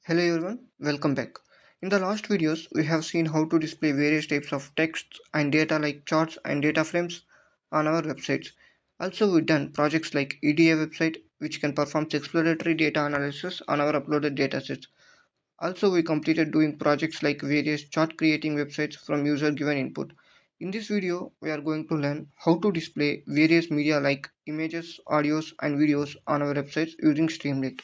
Hello everyone, welcome back. In the last videos, we have seen how to display various types of text and data like charts and data frames on our websites. Also, we've done projects like EDA website, which can perform exploratory data analysis on our uploaded datasets. Also, we completed doing projects like various chart creating websites from user given input. In this video, we are going to learn how to display various media like images, audios, and videos on our websites using Streamlit.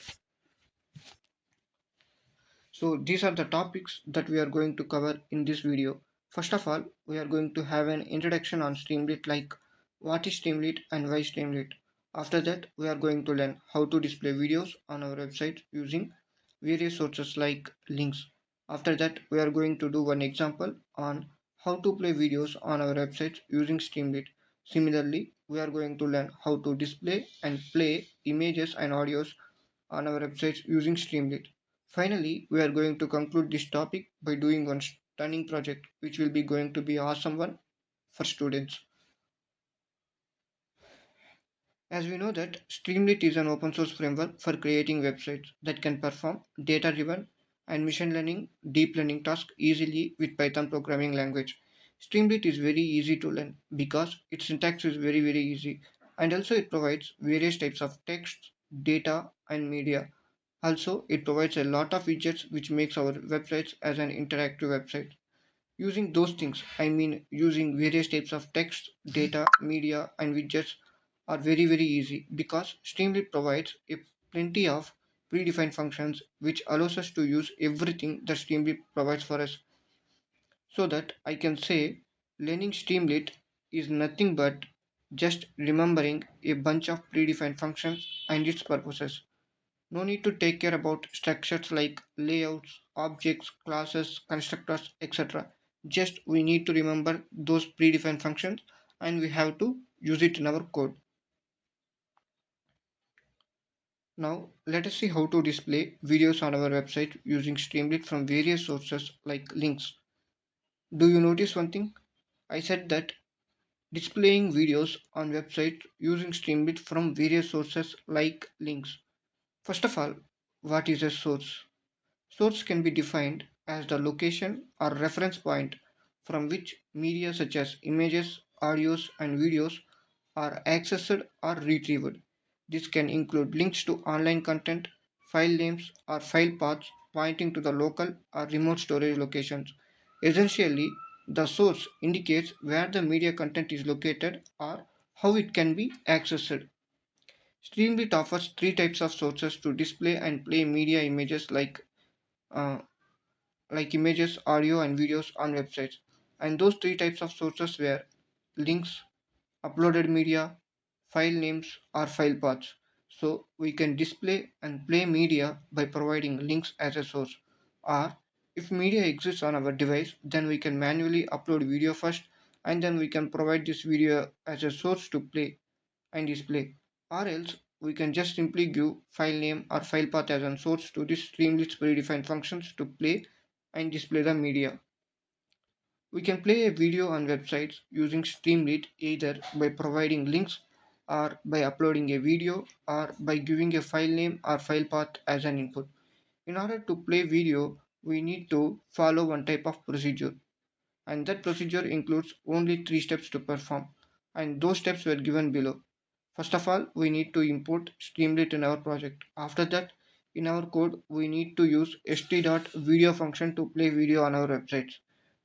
So these are the topics that we are going to cover in this video. First of all, we are going to have an introduction on Streamlit like what is Streamlit and why Streamlit. After that, we are going to learn how to display videos on our website using various sources like links. After that, we are going to do one example on how to play videos on our website using Streamlit. Similarly, we are going to learn how to display and play images and audios on our websites using Streamlit. Finally, we are going to conclude this topic by doing one stunning project which will be going to be awesome one for students. As we know that Streamlit is an open source framework for creating websites that can perform data driven and machine learning deep learning tasks easily with Python programming language. Streamlit is very easy to learn because its syntax is very easy, and also it provides various types of text, data and media. Also, it provides a lot of widgets which makes our websites as an interactive website. Using those things, I mean using various types of text, data, media, and widgets are very easy because Streamlit provides a plenty of predefined functions which allows us to use everything that Streamlit provides for us. So that I can say learning Streamlit is nothing but just remembering a bunch of predefined functions and its purposes. No need to take care about structures like layouts, objects, classes, constructors, etc. Just we need to remember those predefined functions and we have to use it in our code. Now let us see how to display videos on our website using Streamlit from various sources like links. Do you notice one thing? I said that displaying videos on website using Streamlit from various sources like links. First of all, what is a source? Source can be defined as the location or reference point from which media such as images, audios, and videos are accessed or retrieved. This can include links to online content, file names, or file paths pointing to the local or remote storage locations. Essentially, the source indicates where the media content is located or how it can be accessed. Streamlit offers three types of sources to display and play media images uh, like images, audio, and videos on websites. And those three types of sources were links, uploaded media, file names, or file paths. So we can display and play media by providing links as a source. Or if media exists on our device, then we can manually upload video first and then we can provide this video as a source to play and display. Or else we can just simply give file name or file path as a source to this Streamlit's predefined functions to play and display the media. We can play a video on websites using Streamlit either by providing links or by uploading a video or by giving a file name or file path as an input. In order to play video, we need to follow one type of procedure, and that procedure includes only three steps to perform, and those steps were given below. First of all, we need to import Streamlit in our project. After that, in our code, we need to use st.video function to play video on our websites.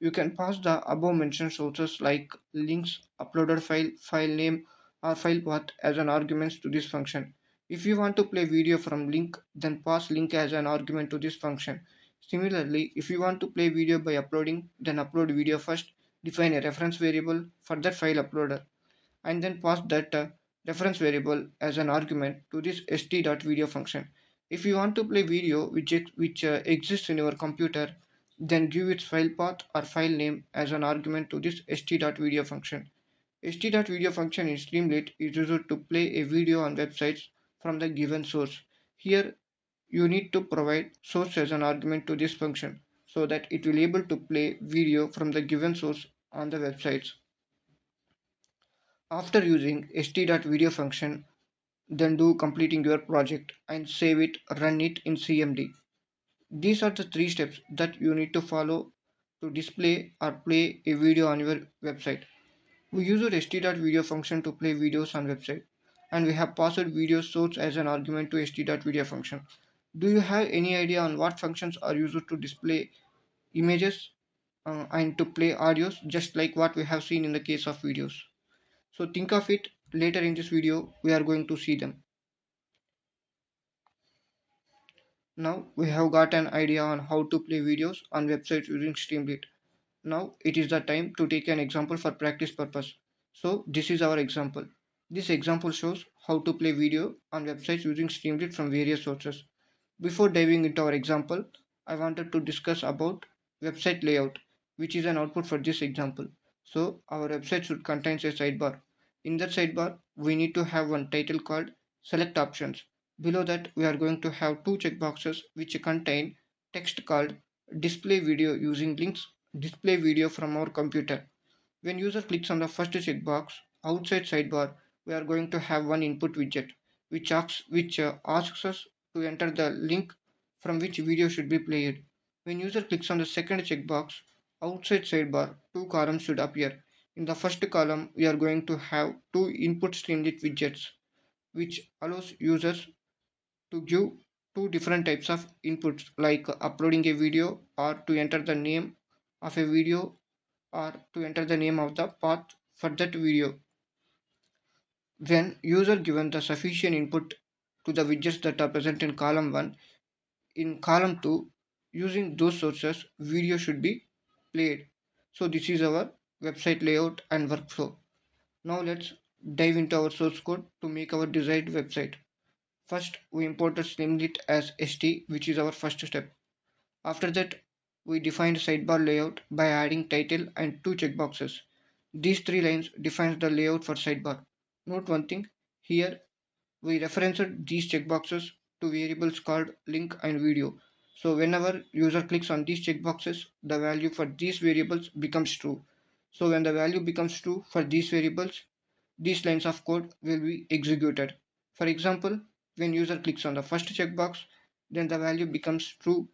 You can pass the above mentioned sources like links, uploaded file, file name, or file path as an arguments to this function. If you want to play video from link, then pass link as an argument to this function. Similarly, if you want to play video by uploading, then upload video first, define a reference variable for that file uploader, and then pass that reference variable as an argument to this st.video function. If you want to play video which exists in your computer, then give its file path or file name as an argument to this st.video function. st.video function in Streamlit is used to play a video on websites from the given source. Here you need to provide source as an argument to this function so that it will able to play video from the given source on the websites. After using st.video function, then do completing your project and save it, run it in CMD. These are the three steps that you need to follow to display or play a video on your website. We use a st.video function to play videos on website, and we have passed video source as an argument to st.video function. Do you have any idea on what functions are used to display images and to play audios, just like what we have seen in the case of videos? So think of it. Later in this video we are going to see them. Now we have got an idea on how to play videos on websites using Streamlit. Now it is the time to take an example for practice purpose. So this is our example. This example shows how to play video on websites using Streamlit from various sources. Before diving into our example, I wanted to discuss about website layout, which is an output for this example. So our website should contain a sidebar. In that sidebar, we need to have one title called Select Options. Below that, we are going to have two checkboxes which contain text called Display Video using links, Display Video from our computer. When user clicks on the first checkbox, outside sidebar, we are going to have one input widget which asks us to enter the link from which video should be played. When user clicks on the second checkbox, outside sidebar, two columns should appear. In the first column, we are going to have two input Streamlit widgets, which allows users to give two different types of inputs like uploading a video or to enter the name of a video or to enter the name of the path for that video. When user given the sufficient input to the widgets that are present in column 1, in column 2, using those sources, video should be played. So this is our website layout and workflow. Now let's dive into our source code to make our desired website. First, we imported Streamlit as st, which is our first step. After that, we defined sidebar layout by adding title and two checkboxes. These three lines defines the layout for sidebar. Note one thing, here we referenced these checkboxes to variables called link and video. So whenever user clicks on these checkboxes, the value for these variables becomes true. So when the value becomes true for these variables, these lines of code will be executed. For example, when user clicks on the first checkbox, then the value becomes true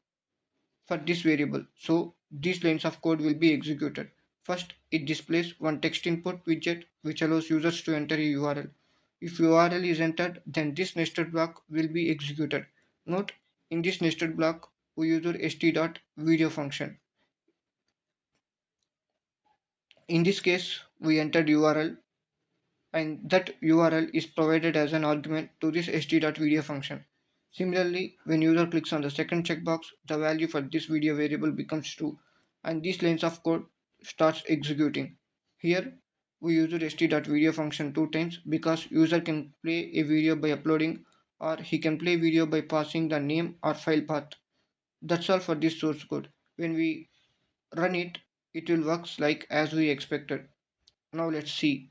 for this variable. So these lines of code will be executed. First, it displays one text input widget which allows users to enter a URL. If URL is entered, then this nested block will be executed. Note, in this nested block, we use our st.video function. In this case, we entered URL and that URL is provided as an argument to this st.video function. Similarly, when user clicks on the second checkbox, the value for this video variable becomes true and these lines of code starts executing. Here, we use the st.video function two times because user can play a video by uploading or he can play video by passing the name or file path. That's all for this source code. When we run it, it will work like as we expected. Now let's see.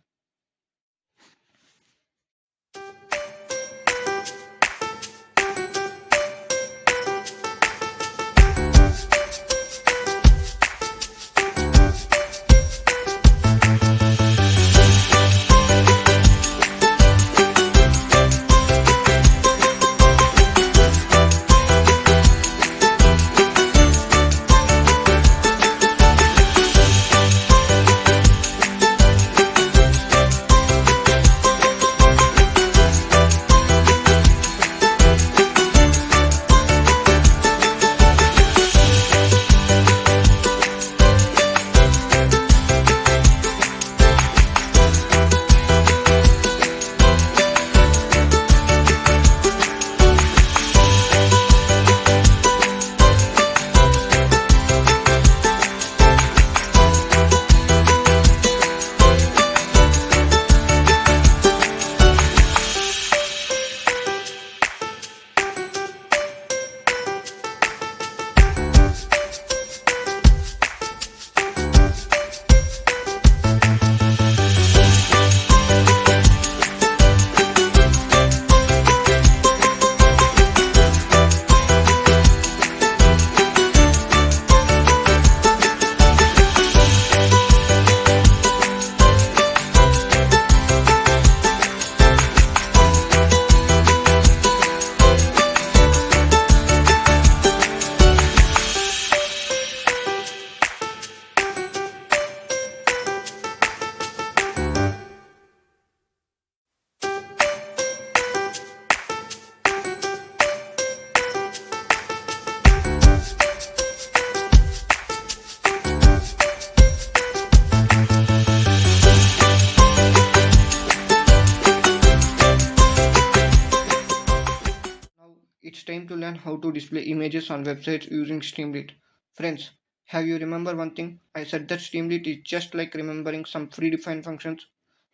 It's time to learn how to display images on websites using Streamlit. Friends, have you remember one thing? I said that Streamlit is just like remembering some predefined functions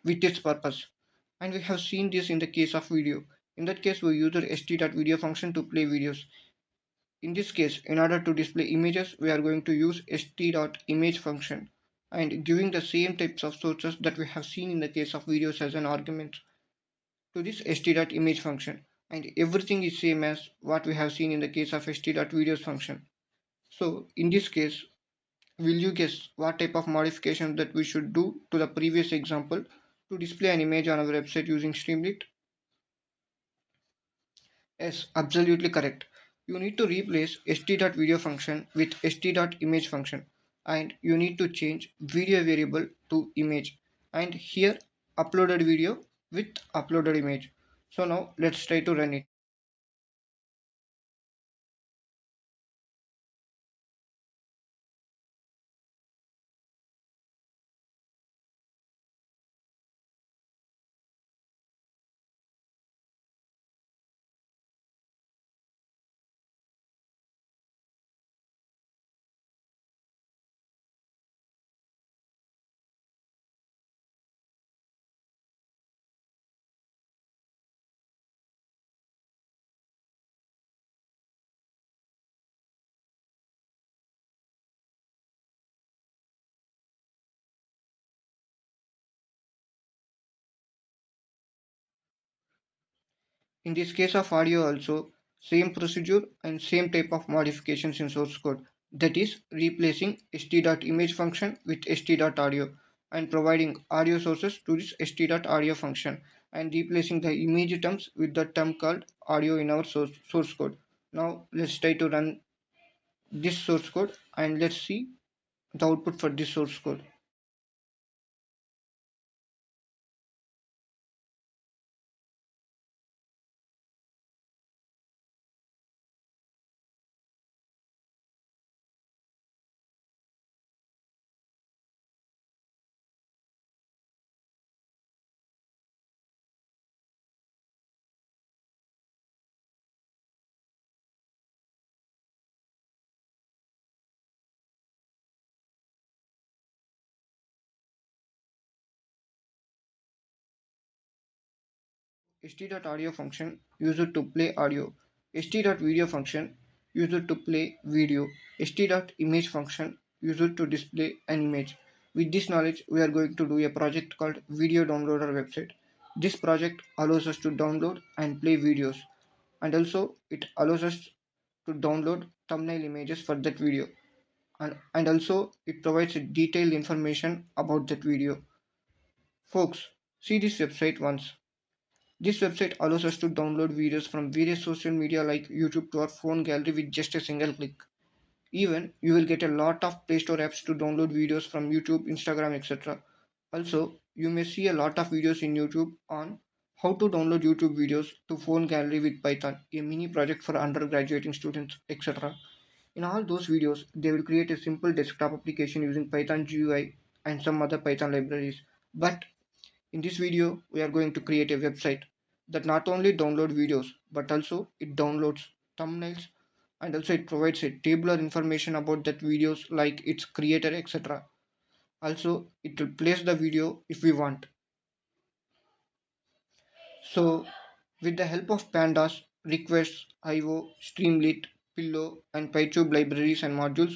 with its purpose. And we have seen this in the case of video. In that case, we use the st.video function to play videos. In this case, in order to display images, we are going to use st.image function and giving the same types of sources that we have seen in the case of videos as an argument to this st.image function, and everything is same as what we have seen in the case of st.videos function. So in this case, will you guess what type of modifications that we should do to the previous example to display an image on our website using Streamlit? Yes, absolutely correct. You need to replace st.video function with st.image function, and you need to change video variable to image, and here uploaded video with uploaded image. So now let's try to run it. In this case of audio also, same procedure and same type of modifications in source code. That is replacing st.image function with st.audio and providing audio sources to this st.audio function and replacing the image terms with the term called audio in our source code. Now let's try to run this source code and let's see the output for this source code. st.audio function used to play audio, st.video function used to play video, st.image function used to display an image. With this knowledge, we are going to do a project called Video Downloader website. This project allows us to download and play videos, and also it allows us to download thumbnail images for that video, and also it provides detailed information about that video. Folks, see this website once. This website allows us to download videos from various social media like YouTube to our phone gallery with just a single click. Even you will get a lot of Play Store apps to download videos from YouTube, Instagram, etc. Also, you may see a lot of videos in YouTube on how to download YouTube videos to phone gallery with Python, a mini project for undergraduating students, etc. In all those videos, they will create a simple desktop application using Python GUI and some other Python libraries. But in this video, we are going to create a website that not only download videos, but also it downloads thumbnails, and also it provides a tabular information about that videos like its creator, etc. Also, it will place the video if we want. So, with the help of pandas, requests, IO, Streamlit, Pillow, and PyTube libraries and modules,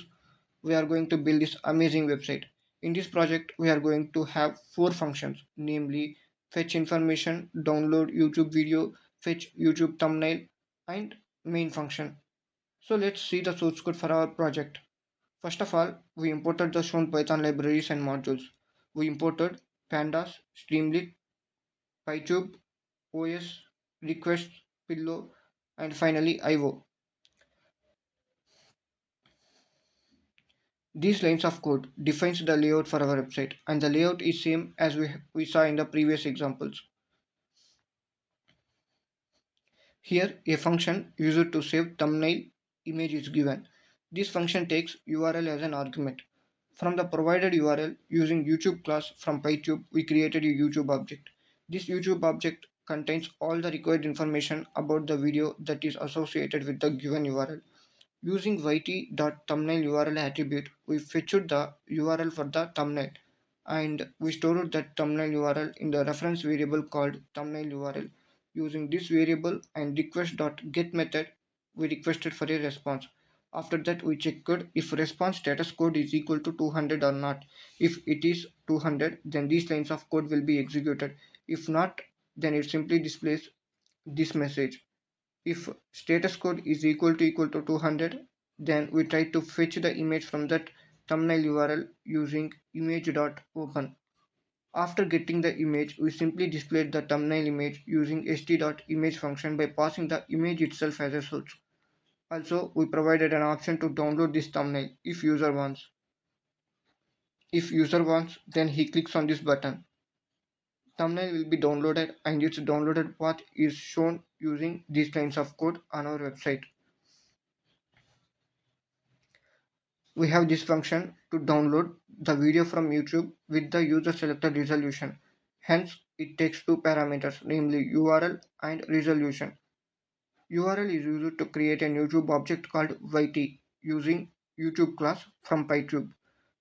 we are going to build this amazing website. In this project, we are going to have four functions, namely fetch information, download YouTube video, fetch YouTube thumbnail, and main function. So let's see the source code for our project. First of all, we imported the shown Python libraries and modules. We imported pandas, Streamlit, PyTube, OS, requests, Pillow, and finally IO. These lines of code defines the layout for our website, and the layout is same as we saw in the previous examples. Here a function used to save thumbnail image is given. This function takes URL as an argument. From the provided URL using YouTube class from PyTube, we created a YouTube object. This YouTube object contains all the required information about the video that is associated with the given URL. Using yt.thumbnail URL attribute, we fetched the URL for the thumbnail and we stored that thumbnail URL in the reference variable called thumbnail URL. Using this variable and request.get method, we requested for a response. After that, we checked if response status code is equal to 200 or not. If it is 200, then these lines of code will be executed. If not, then it simply displays this message. If status code is equal to 200, then we try to fetch the image from that thumbnail URL using image.open. After getting the image, we simply displayed the thumbnail image using st.image function by passing the image itself as a source. Also, we provided an option to download this thumbnail if user wants. If user wants, then he clicks on this button. Thumbnail will be downloaded and its downloaded path is shown using these lines of code on our website. We have this function to download the video from YouTube with the user selected resolution. Hence, it takes two parameters, namely URL and resolution. URL is used to create a YouTube object called yt using YouTube class from PyTube.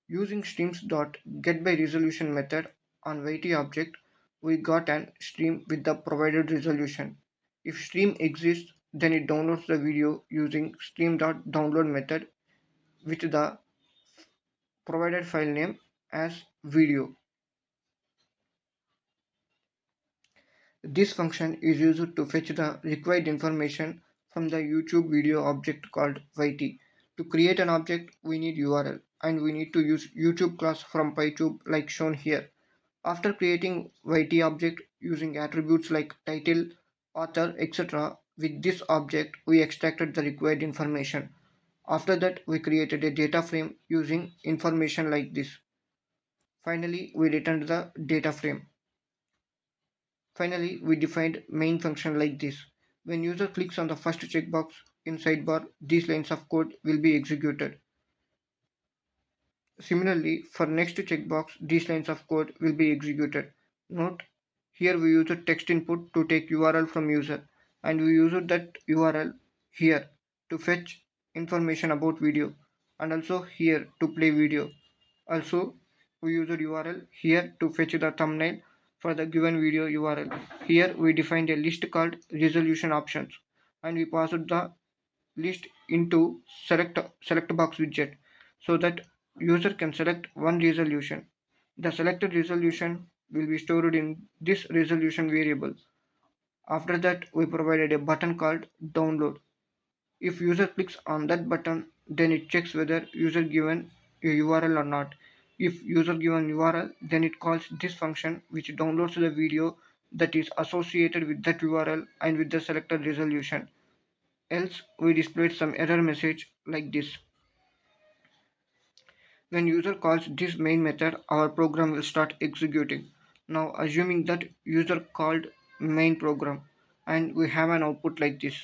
Using streams.getByResolution method on yt object, we got an stream with the provided resolution. If stream exists, then it downloads the video using stream.download method with the provided file name as video. This function is used to fetch the required information from the YouTube video object called yt. To create an object, we need URL and we need to use YouTube class from PyTube like shown here. After creating yt object using attributes like title, author, etc., with this object we extracted the required information. After that, we created a data frame using information like this. Finally, we returned the data frame. Finally, we defined main function like this. When user clicks on the first checkbox in sidebar, these lines of code will be executed. Similarly, for next checkbox, these lines of code will be executed. Note, here we use a text input to take URL from user and we use that URL here to fetch information about video and also here to play video. Also, we use a URL here to fetch the thumbnail for the given video URL. Here we defined a list called resolution options and we passed the list into select box widget so that user can select one resolution. The selected resolution will be stored in this resolution variable. After that, we provided a button called download. If user clicks on that button, then it checks whether user given a URL or not. If user given URL, then it calls this function which downloads the video that is associated with that URL and with the selected resolution. Else, we displayed some error message like this. When user calls this main method, our program will start executing. Now, assuming that user called main program and we have an output like this.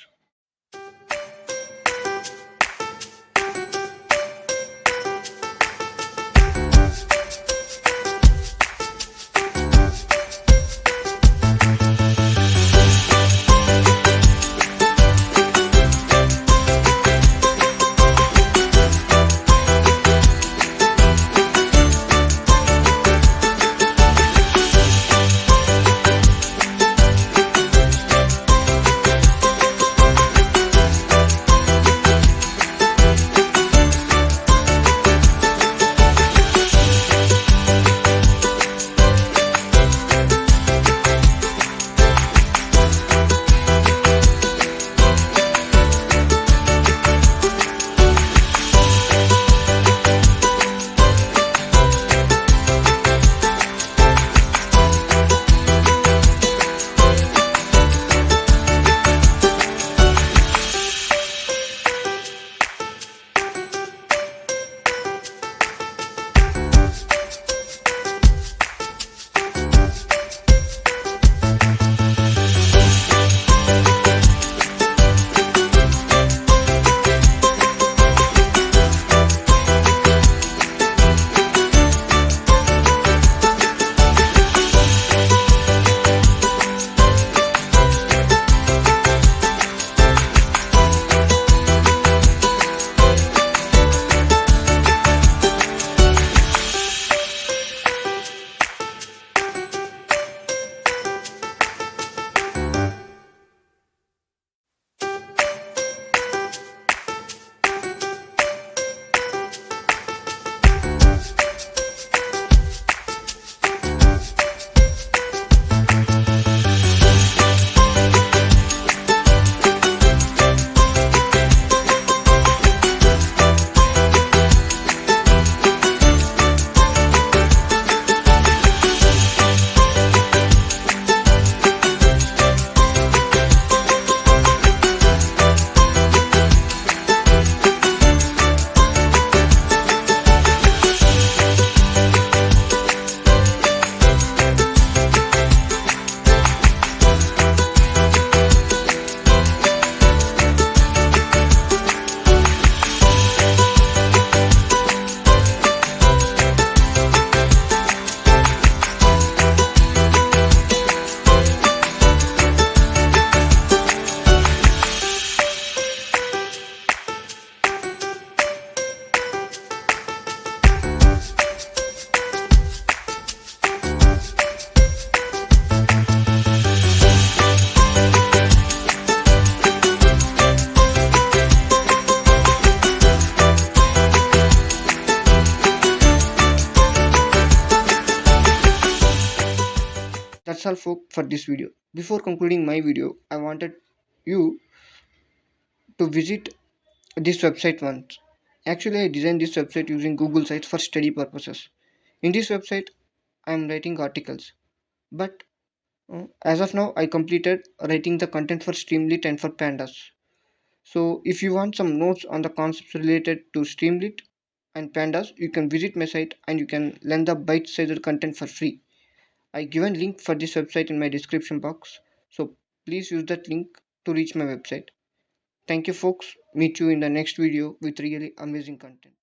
that's all for this video. Before concluding my video, I wanted you to visit this website once. Actually, I designed this website using Google Sites for study purposes. In this website, I am writing articles, but as of now, I completed writing the content for Streamlit and for Pandas. So, if you want some notes on the concepts related to Streamlit and Pandas, you can visit my site and you can learn the bite-sized content for free. I given link for this website in my description box. So please use that link to reach my website. Thank you folks. Meet you in the next video with really amazing content.